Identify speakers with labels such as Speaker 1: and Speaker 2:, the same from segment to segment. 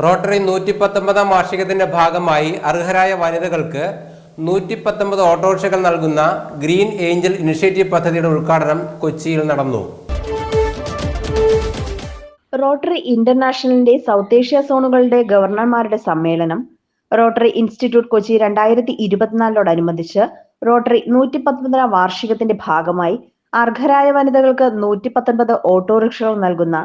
Speaker 1: Rotary 119 വാർഷികത്തിന്റെ ഭാഗമായി അർഹരായ വനിതകൾക്ക് 119 ഓട്ടോറിക്ഷകൾ നൽകുന്ന ഗ്രീൻ ഏഞ്ചൽ ഇനിഷ്യേറ്റീവ് പദ്ധതിയുടെ ഉദ്ഘാടനം കൊച്ചിയിൽ നടന്നു.
Speaker 2: റോട്ടറി ഇന്റർനാഷണലിന്റെ സൗത്ത് ഏഷ്യ സോണുകളുടെ ഗവർണർമാരുടെ സമ്മേളനം റോട്ടറി ഇൻസ്റ്റിറ്റ്യൂട്ട് കൊച്ചി 2024 റോട്ടറി 119 വാർഷികത്തിന്റെ ഭാഗമായി അർഹരായ വനിതകൾക്ക് 119 ഓട്ടോറിക്ഷകൾ നൽകുന്ന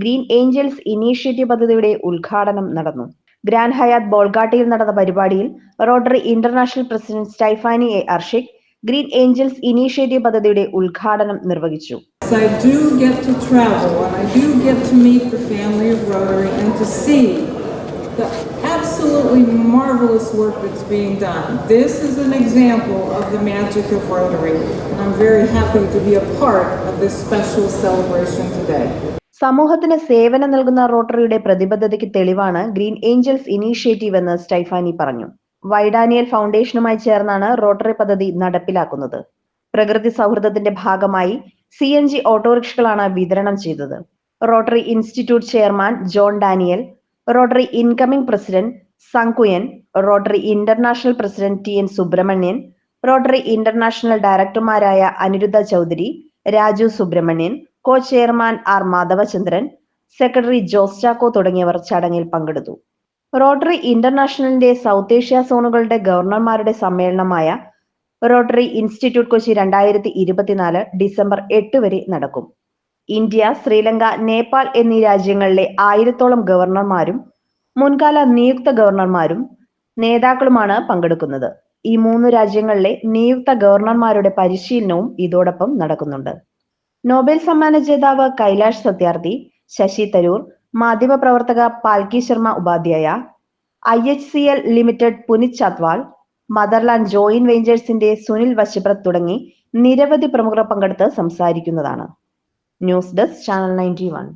Speaker 2: ഗ്രീൻ ഏഞ്ചൽസ് ഇനീഷ്യേറ്റീവ് പദ്ധതിയുടെ ഉദ്ഘാടനം നടന്നു. ഗ്രാൻഡ് ഹയാത്ത് ബോൾഗാട്ടിയിൽ നടന്ന പരിപാടിയിൽ Rotary International President Stephanie A Urchick Green Angels Initiative പദ്ധതിയുടെ ഉദ്ഘാടനം നിർവഹിച്ചു.
Speaker 3: I do get to travel and I do get to meet the family of Rotary and to see the absolutely marvelous work that's being done. This is an example of the magic of Rotary, and I'm very happy to be a part of this special celebration today.
Speaker 2: സമൂഹത്തിന് സേവനം നൽകുന്ന റോട്ടറിയുടെ പ്രതിബദ്ധതയ്ക്ക് തെളിവാണ് green Angels initiative എന്ന് സ്റ്റൈഫാനി പറഞ്ഞു. വൈഡാനിയൽ ഫൗണ്ടേഷനുമായി ചേർന്നാണ് rotary പദ്ധതി നടപ്പിലാക്കുന്നത്. പ്രകൃതി സൗഹൃദത്തിന്റെ ഭാഗമായി CNG ഓട്ടോറിക്ഷകളാണ് വിതരണം ചെയ്തത്. Rotary Institute chairman John Daniel, Rotary incoming president Sangkoo Yun, Rotary International president TN Subramanian, Rotary International ഡയറക്ടർമാരായ Aniruddha Chowdhury, Raju Subramanian, co chairman R Madhavachandran, secretary Jose Chacko തുടങ്ങിയവർ ചടങ്ങിൽ പങ്കെടുത്തു. റോട്ടറി ഇന്റർനാഷണലിന്റെ സൗത്ത് ഏഷ്യ സോണുകളുടെ ഗവർണർമാരുടെ സമ്മേളനമായ റോട്ടറി ഇൻസ്റ്റിറ്റ്യൂട്ട് കൊച്ചി 2024 ഡിസംബർ 8 വരെ നടക്കും. ഇന്ത്യ, ശ്രീലങ്ക, നേപ്പാൾ എന്നീ രാജ്യങ്ങളിലെ 1000-ഓളം ഗവർണർമാരും മുൻകാല നിയുക്ത ഗവർണർമാരും നേതാക്കളുമാണ് പങ്കെടുക്കുന്നത്. ഈ 3 രാജ്യങ്ങളിലെ നിയുക്ത ഗവർണർമാരുടെ പരിശീലനവും ഇതോടൊപ്പം നടക്കുന്നുണ്ട്. നോബൽ സമ്മാന ജേതാവ് കൈലാഷ് സത്യാർത്ഥി, ശശി തരൂർ, മാധ്യമപ്രവർത്തക Palki Sharma Upadhyay, IHCL limited Puneet Chatwal, Motherland joint വെഞ്ചേഴ്സിന്റെ സുനിൽ വശിപ്രത് തുടങ്ങി നിരവധി പ്രമുഖർ പങ്കെടുത്ത് സംസാരിക്കുന്നതാണ്. News desk channel 91.